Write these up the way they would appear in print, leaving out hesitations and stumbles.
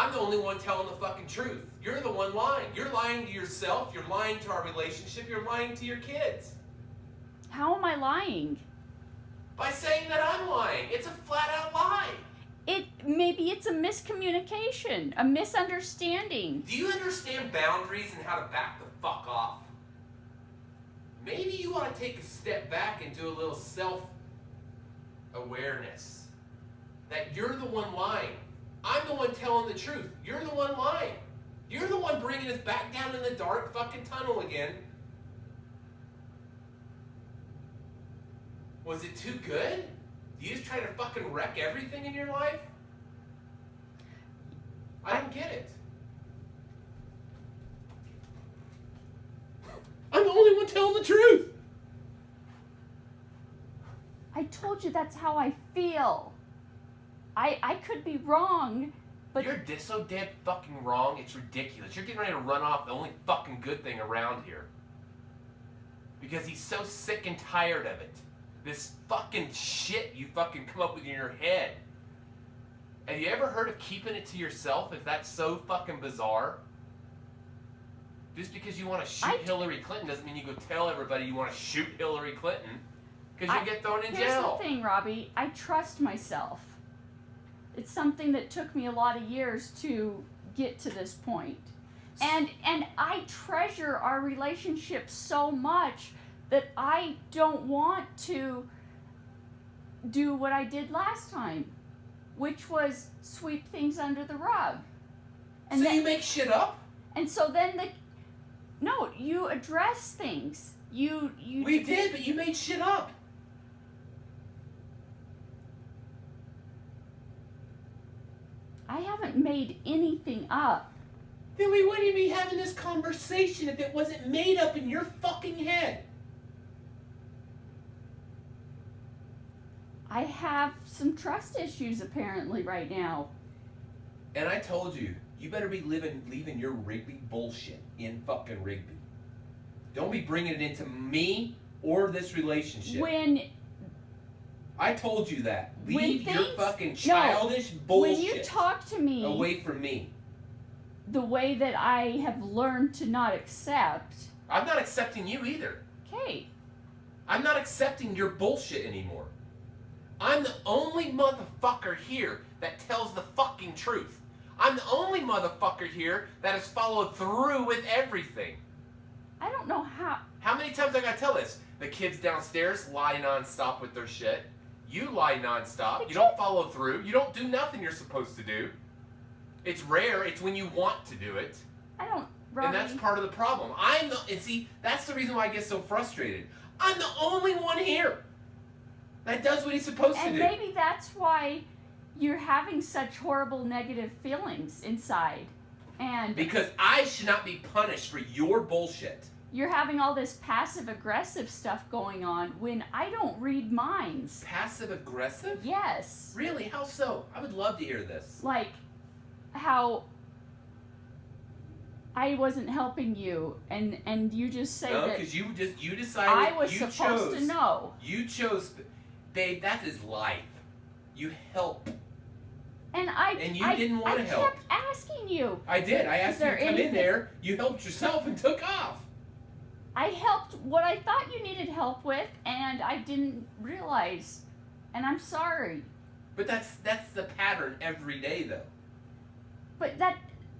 I'm the only one telling the fucking truth. You're the one lying. You're lying to yourself. You're lying to our relationship. You're lying to your kids. How am I lying? By saying that I'm lying. It's a flat-out lie. Maybe it's a miscommunication, a misunderstanding. Do you understand boundaries and how to back the fuck off? Maybe you want to take a step back and do a little self-awareness. That you're the one lying. I'm the one telling the truth. You're the one lying. You're the one bringing us back down in the dark fucking tunnel again. Was it too good? Do you just try to fucking wreck everything in your life? I don't get it. I'm the only one telling the truth. I told you that's how I feel. I could be wrong, but... You're so dead fucking wrong, it's ridiculous. You're getting ready to run off the only fucking good thing around here. Because he's so sick and tired of it. This fucking shit you fucking come up with in your head. Have you ever heard of keeping it to yourself, if that's so fucking bizarre? Just because you want to shoot Hillary Clinton doesn't mean you go tell everybody you want to shoot Hillary Clinton. Because you get thrown in jail. Here's the thing, Robbie. I trust myself. It's something that took me a lot of years to get to this point. And I treasure our relationship so much that I don't want to do what I did last time, which was sweep things under the rug. And so you make shit up? And so then you address things. We did, but you made shit up. I haven't made anything up. Then we wouldn't be having this conversation if it wasn't made up in your fucking head. I have some trust issues apparently right now. And I told you, you better be leaving your Rigby bullshit in fucking Rigby. Don't be bringing it into me or this relationship. I told you that. Leave your fucking childish bullshit when you talk to me away from me. The way that I have learned to not accept. I'm not accepting you either. Okay. I'm not accepting your bullshit anymore. I'm the only motherfucker here that tells the fucking truth. I'm the only motherfucker here that has followed through with everything. I don't know how. How many times I gotta tell this? The kids downstairs lie nonstop with their shit. You lie nonstop. You don't follow through. You don't do nothing you're supposed to do. It's rare. It's when you want to do it. Robbie. And that's part of the problem. And see, that's the reason why I get so frustrated. I'm the only one here that does what he's supposed to do. And maybe that's why you're having such horrible negative feelings inside. And because I should not be punished for your bullshit. You're having all this passive-aggressive stuff going on when I don't read minds. Passive-aggressive? Yes. Really? How so? I would love to hear this. Like how I wasn't helping you, and you just say that... No, because you decided... I was supposed to know. You chose... Babe, that is life. You help. And you didn't want to help. I kept asking you. I did. I asked you to come in there. You helped yourself and took off. I helped what I thought you needed help with, and I didn't realize. And I'm sorry. But that's the pattern every day, though. But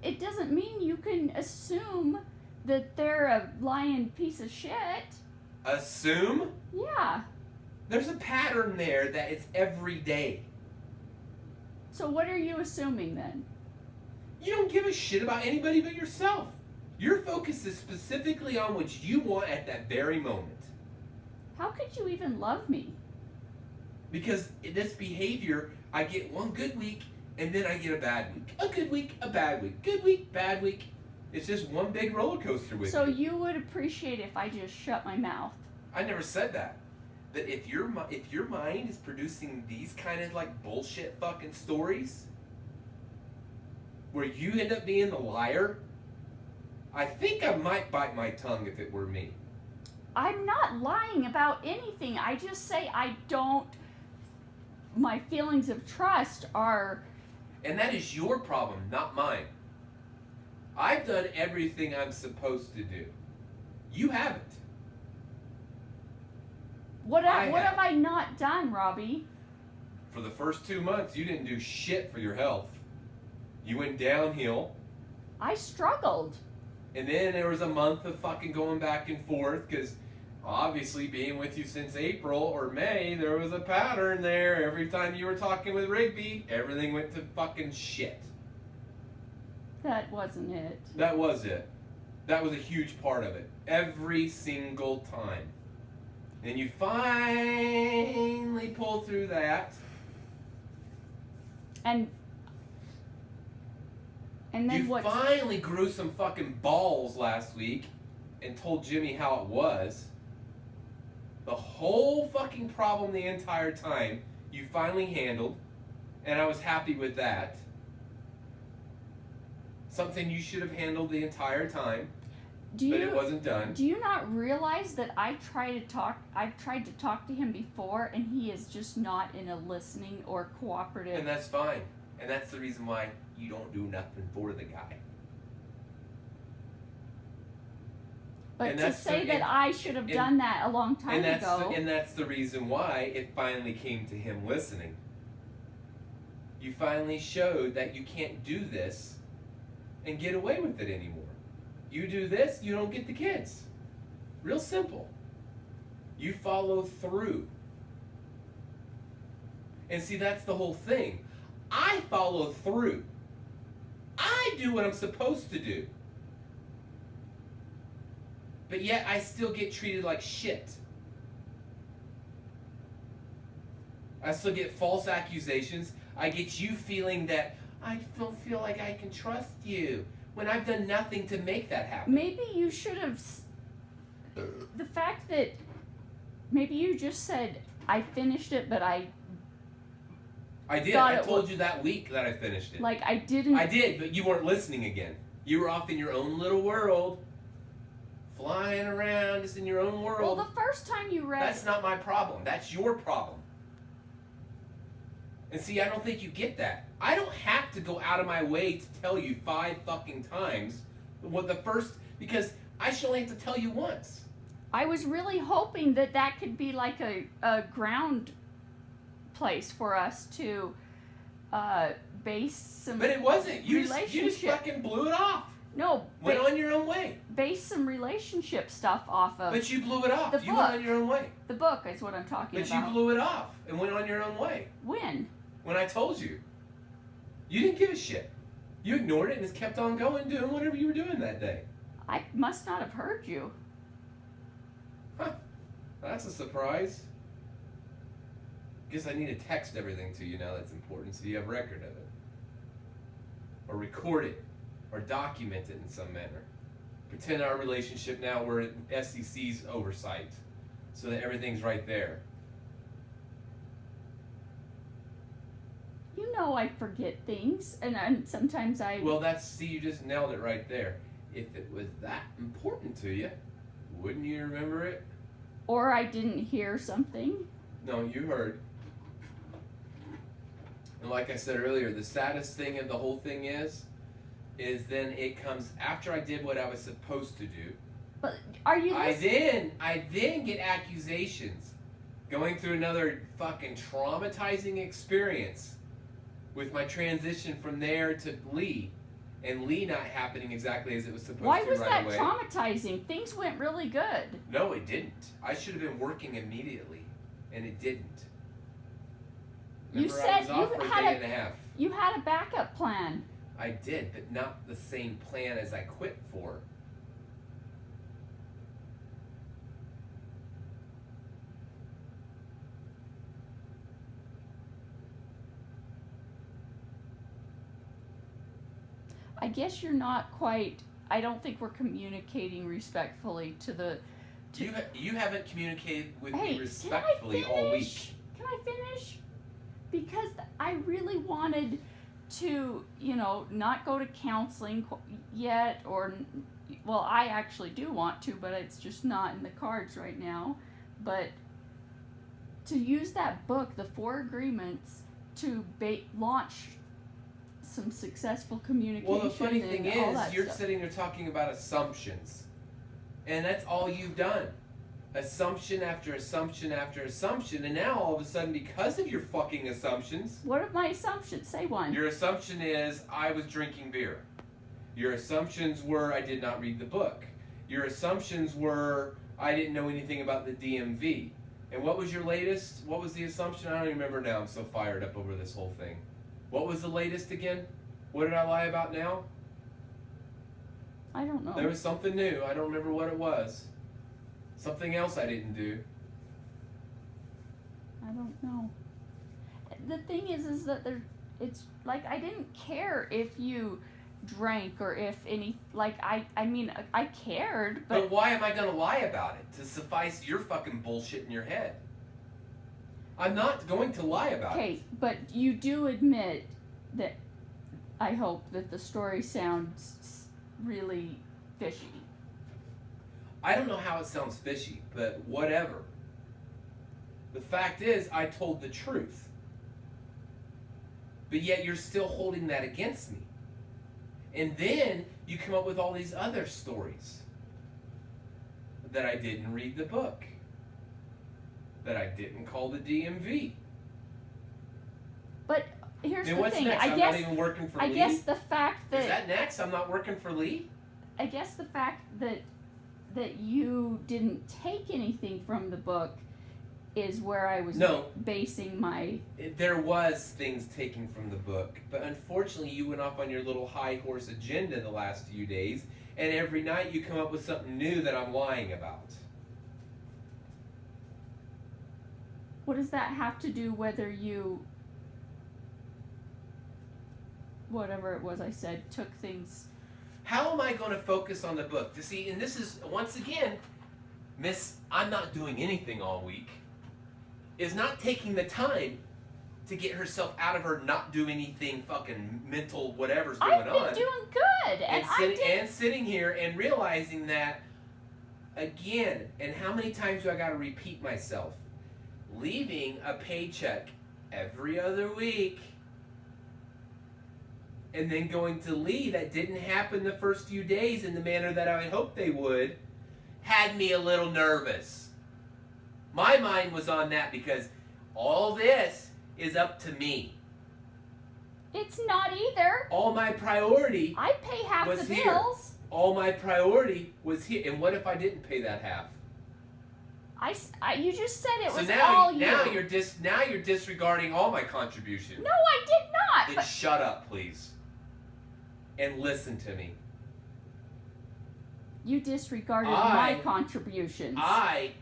it doesn't mean you can assume that they're a lying piece of shit. Assume? Yeah. There's a pattern there that it's every day. So what are you assuming then? You don't give a shit about anybody but yourself. Your focus is specifically on what you want at that very moment. How could you even love me? Because in this behavior, I get one good week, and then I get a bad week. A good week, a bad week. Good week, bad week. It's just one big roller coaster with So you. you would appreciate if I just shut my mouth. I never said that. That if your mind is producing these kind of like bullshit fucking stories, where you end up being the liar, I think I might bite my tongue if it were me. I'm not lying about anything. I just say I don't... My feelings of trust are And that is your problem, not mine. I've done everything I'm supposed to do. You haven't. What have I not done, Robbie? For the first 2 months, you didn't do shit for your health. You went downhill. I struggled. And then there was a month of fucking going back and forth because obviously being with you since April or May, there was a pattern there. Every time you were talking with Rigby, everything went to fucking shit. That wasn't it. That was it. That was a huge part of it. Every single time. And you finally pulled through that. And then you what? finally grew some fucking balls last week and told Jimmy how it was. The whole fucking problem the entire time you finally handled, and I was happy with that. Something you should have handled the entire time, but it wasn't done. Do you not realize that I've tried to talk to him before, and he is just not in a listening or cooperative. And that's fine. And that's the reason why you don't do nothing for the guy. But to say that I should have done that a long time ago. And that's the reason why it finally came to him listening. You finally showed that you can't do this and get away with it anymore. You do this, you don't get the kids. Real simple. You follow through. And see, that's the whole thing. I follow through. I do what I'm supposed to do. But yet I still get treated like shit. I still get false accusations. I get you feeling that I don't feel like I can trust you when I've done nothing to make that happen. Maybe you should have. The fact that maybe you just said, I finished it, but I did. I told you that week that I finished it. Like I didn't. I did, but you weren't listening again. You were off in your own little world. Flying around just in your own world. Well, the first time you read... That's not my problem. That's your problem. And see, I don't think you get that. I don't have to go out of my way to tell you 5 fucking times what the first... Because I should only have to tell you once. I was really hoping that that could be like a ground place for us to base some... But it wasn't. You just fucking blew it off. No. Went on your own way. Base some relationship stuff off of... But you blew it off. You went on your own way. The book is what I'm talking about. But you blew it off and went on your own way. When? When I told you. You didn't give a shit. You ignored it and just kept on going, doing whatever you were doing that day. I must not have heard you. Huh. That's a surprise. Guess I need to text everything to you now that's important so you have record of it. Or record it. Or document it in some manner. Pretend our relationship now we're at SEC's oversight. So that everything's right there. You know I forget things, and sometimes I... Well, see, you just nailed it right there. If it was that important to you, wouldn't you remember it? Or I didn't hear something. No, you heard. And like I said earlier, the saddest thing of the whole thing is then it comes after I did what I was supposed to do. But are you listening? I then get accusations. Going through another fucking traumatizing experience with my transition from there to Lee. And Lee not happening exactly as it was supposed to right away. Why was that traumatizing? Things went really good. No, it didn't. I should have been working immediately. And it didn't. Remember, You said I was off for a day and a half. You had a backup plan. I did, but not the same plan as I quit for. I guess you're not quite... I don't think we're communicating respectfully to the... You haven't communicated with me respectfully all week. Can I finish? Because I really wanted to, not go to counseling yet, or... Well, I actually do want to, but it's just not in the cards right now. But to use that book, The 4 Agreements, to launch some successful communication. Well, the funny thing and all is, that you're stuff. sitting there talking about assumptions. And that's all you've done. Assumption after assumption after assumption. And now, all of a sudden, because of your fucking assumptions... What are my assumptions? Say one. Your assumption is, I was drinking beer. Your assumptions were, I did not read the book. Your assumptions were, I didn't know anything about the DMV. And what was your latest? What was the assumption? I don't even remember now. I'm so fired up over this whole thing. What was the latest again? What did I lie about now? I don't know. There was something new. I don't remember what it was. Something else I didn't do. I don't know. The thing is that it's like I didn't care if you drank or if any, like I mean I cared, But why am I going to lie about it? To suffice your fucking bullshit in your head. I'm not going to lie about it. Okay, but you do admit that I hope that the story sounds really fishy. I don't know how it sounds fishy, but whatever. The fact is, I told the truth. But yet you're still holding that against me. And then you come up with all these other stories. That I didn't read the book. That I didn't call the DMV. But here's And the what's thing. next? I I'm guess not even working for I Lee? guess the fact Is that next? I'm not working for Lee? I guess the fact that you didn't take anything from the book is where I was No. basing my... There was things taken from the book, but unfortunately you went off on your little high horse agenda the last few days, and every night you come up with something new that I'm lying about. What does that have to do whether you... whatever it was I said, took things... How am I going to focus on the book? To see, and this is, once again, Miss I'm not doing anything all week, is not taking the time to get herself out of her not do anything fucking mental whatever's going I've been on. doing good, And sitting here and realizing that, again, and how many times do I got to repeat myself? Leaving a paycheck every other week and then going to Lee, that didn't happen the first few days in the manner that I hoped they would, had me a little nervous. My mind was on that because all this is up to me. It's not either. All my priority I pay half was the here. bills. All my priority was here. And what if I didn't pay that half? You just said it So was now, all you. now you're disregarding all my contribution. No, I did not. Then shut up, please. And listen to me. You disregarded I- my contributions. I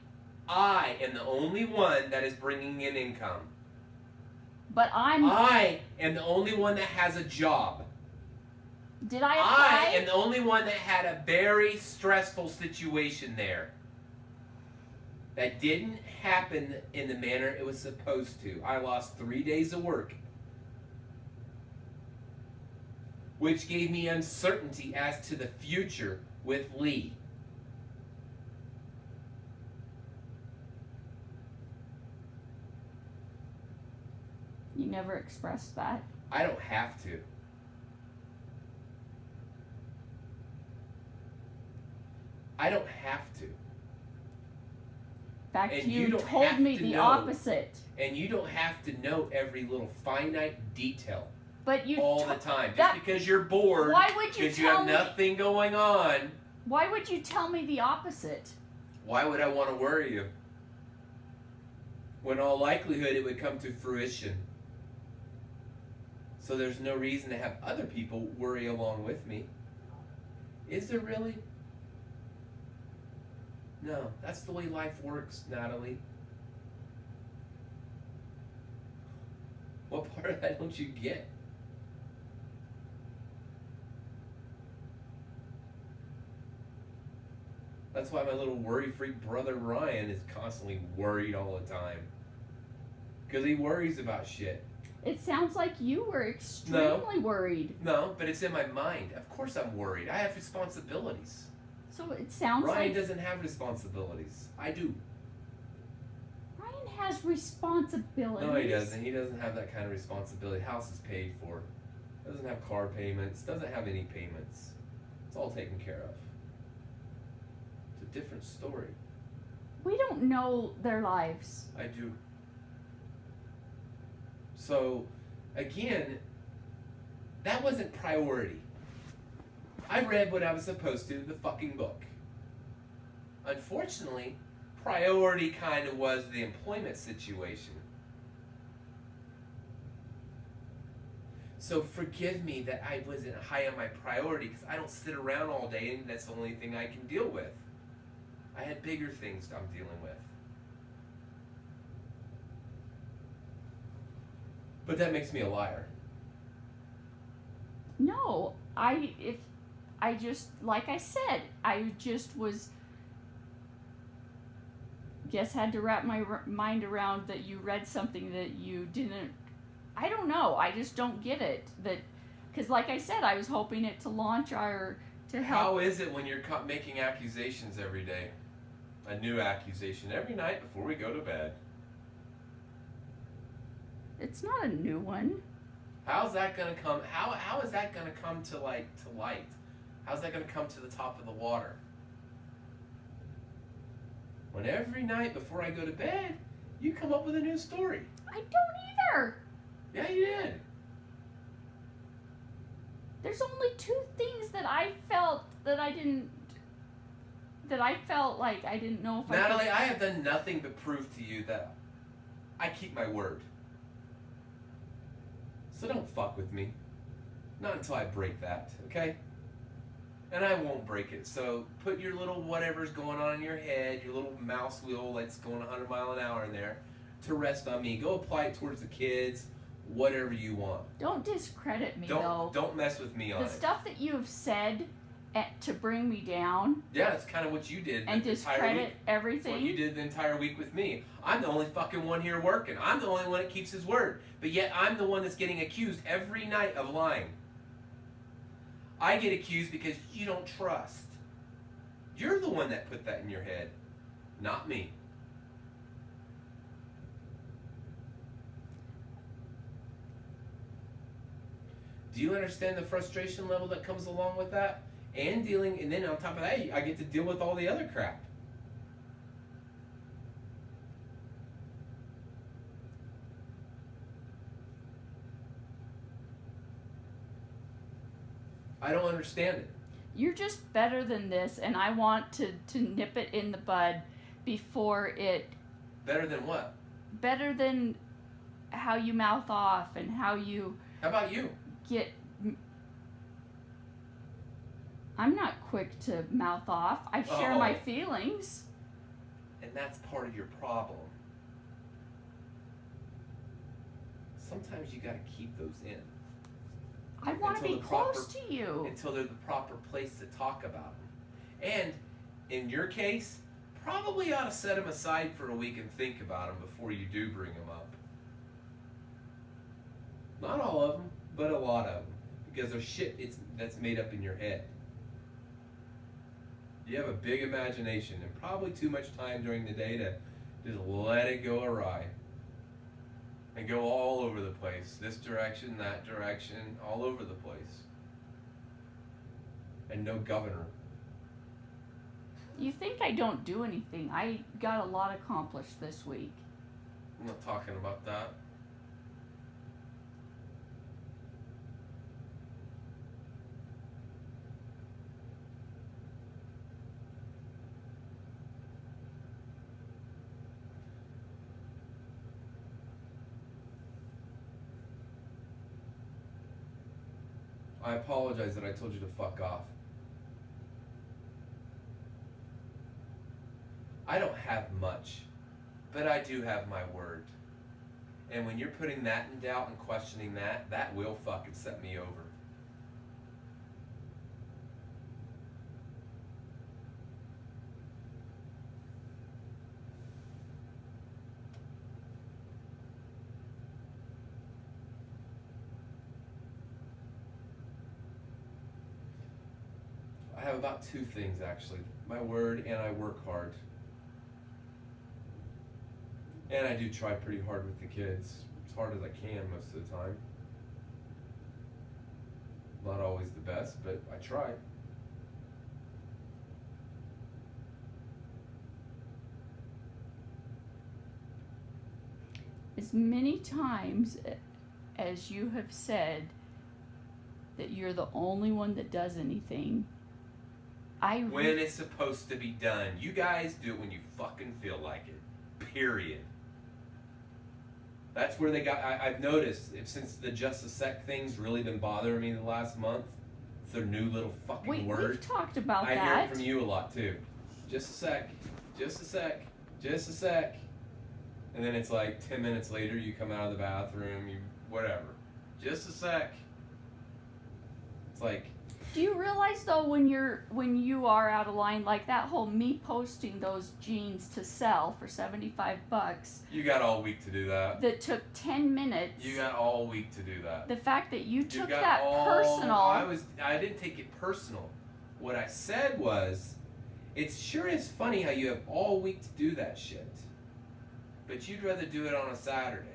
am the only one that is bringing in income. But I am the only one that has a job. Did I I apply? am the only one that had a very stressful situation there. That didn't happen in the manner it was supposed to. I lost 3 days of work, which gave me uncertainty as to the future with Lee. You never expressed that. I don't have to. I don't have to. In fact, And you you don't told have me to the know. opposite. And you don't have to know every little finite detail But you all to- the time. Just that- because you're bored, Why would you because you tell have me? nothing going on, Why would you tell me the opposite? why would I want to worry you? When all likelihood it would come to fruition. So there's no reason to have other people worry along with me. Is there really? No, that's the way life works, Natalie. What part of that don't you get? That's why my little worry freak brother Ryan is constantly worried all the time. Because he worries about shit. It sounds like you were extremely worried. No, but it's in my mind. Of course I'm worried. I have responsibilities. So it sounds Ryan like doesn't have responsibilities. I do. Ryan has responsibilities. No, he doesn't. He doesn't have that kind of responsibility. House is paid for. Doesn't have car payments, doesn't have any payments. It's all taken care of. It's a different story. We don't know their lives. I do. So, again, that wasn't priority. I read what I was supposed to, the fucking book. Unfortunately, priority kind of was the employment situation. So forgive me that I wasn't high on my priority, because I don't sit around all day and that's the only thing I can deal with. I had bigger things I'm dealing with. But that makes me a liar. No, like I said, I just was, guess had to wrap my mind around that you read something that you didn't, I don't know, I just don't get it. That, because like I said, I was hoping it to launch to help. How is it when you're making accusations every day? A new accusation every night before we go to bed. It's not a new one. How's that gonna come? How is that gonna come to light? How's that gonna come to the top of the water? When every night before I go to bed, you come up with a new story. I don't either. Yeah, you did. There's only two things that I felt that I didn't. That I felt like I didn't know if Natalie, I have done nothing but prove to you that I keep my word. So don't fuck with me. Not until I break that, okay? And I won't break it. So put your little whatever's going on in your head, your little mouse wheel that's going 100 miles an hour in there, to rest on me. Go apply it towards the kids, whatever you want. Don't discredit me, though. Don't mess with me on it. The stuff that you have said to bring me down. Yeah, it's kind of what you did. And discredit everything. What you did the entire week with me. I'm the only fucking one here working. I'm the only one that keeps his word. But yet I'm the one that's getting accused every night of lying. I get accused because you don't trust. You're the one that put that in your head, not me. Do you understand the frustration level that comes along with that? And then on top of that, I get to deal with all the other crap. I don't understand it. You're just better than this, and I want to nip it in the bud before it... Better than what? Better than how you mouth off and how you... How about you? I'm not quick to mouth off. I share my feelings. And that's part of your problem. Sometimes you gotta keep those in. I want to be close to you. Until they're the proper place to talk about them. And in your case, probably ought to set them aside for a week and think about them before you do bring them up. Not all of them, but a lot of them. Because there's shit that's made up in your head. You have a big imagination and probably too much time during the day to just let it go awry. And go all over the place. This direction, that direction, all over the place. And no governor. You think I don't do anything. I got a lot accomplished this week. I'm not talking about that. I apologize that I told you to fuck off. I don't have much, but I do have my word. And when you're putting that in doubt and questioning that, that will fucking set me over. I have about two things actually. My word and I work hard. And I do try pretty hard with the kids. As hard as I can most of the time. Not always the best, but I tried. As many times as you have said that you're the only one that does anything, when it's supposed to be done. You guys do it when you fucking feel like it. Period. That's where they got. I've noticed since the just a sec thing's really been bothering me the last month. It's their new little fucking word. We've talked about that. I hear it from you a lot too. Just a sec. Just a sec. Just a sec. And then it's like 10 minutes later, you come out of the bathroom, you whatever. Just a sec. It's like. Do you realize though when you are out of line, like that whole me posting those jeans to sell for $75? You got all week to do that. That took 10 minutes. You got all week to do that. The fact that you took that personal. I didn't take it personal. What I said was, it sure is funny how you have all week to do that shit, but you'd rather do it on a Saturday.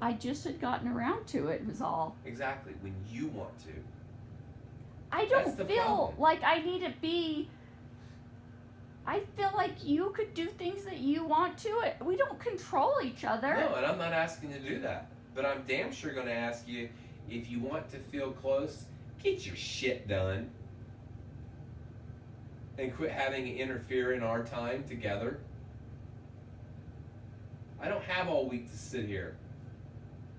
I just had gotten around to it, was all. Exactly, when you want to. I don't feel like I need to be. I feel like you could do things that you want to. We don't control each other. No, and I'm not asking to do that. But I'm damn sure going to ask you, if you want to feel close, get your shit done. And quit having it interfere in our time together. I don't have all week to sit here.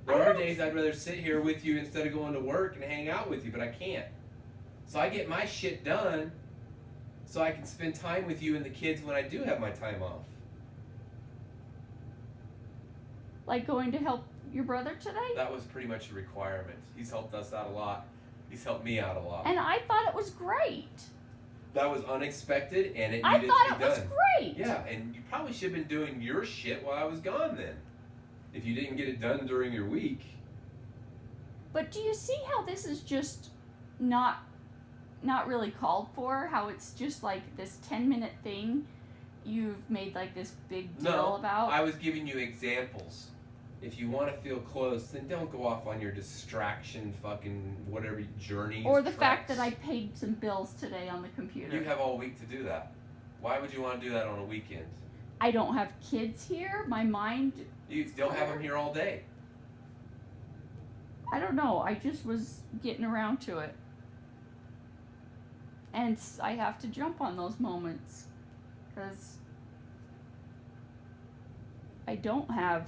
There are days I'd rather sit here with you instead of going to work and hang out with you, but I can't. So I get my shit done so I can spend time with you and the kids when I do have my time off. Like going to help your brother today? That was pretty much a requirement. He's helped us out a lot. He's helped me out a lot. And I thought it was great. That was unexpected and it needed to be done. I thought it was great. Yeah, and you probably should have been doing your shit while I was gone then. If you didn't get it done during your week. But do you see how this is just not really called for? How it's just like this 10-minute thing you've made like this big deal about? I was giving you examples. If you want to feel close, then don't go off on your distraction fucking whatever journeys. Or the fact that I paid some bills today on the computer. You have all week to do that. Why would you want to do that on a weekend? I don't have kids here. My mind... You don't have them here all day. I don't know. I just was getting around to it. And I have to jump on those moments. Because I don't have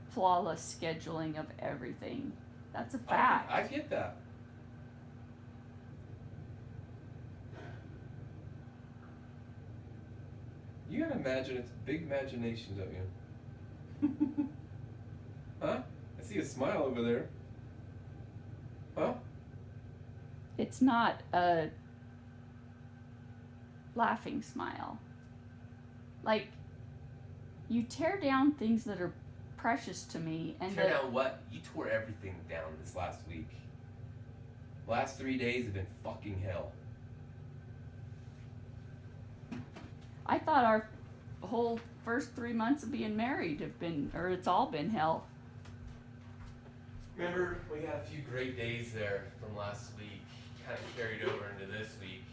flawless scheduling of everything. That's a fact. I get that. You gotta imagine, it's a big imagination, don't you? Huh? I see a smile over there. Huh? It's not a laughing smile. Like, you tear down things that are precious to me. And tear down what? You tore everything down this last week. Last 3 days have been fucking hell. I thought our whole first 3 months of being married have been, or it's all been hell. Remember, we had a few great days there from last week, kind of carried over into this week.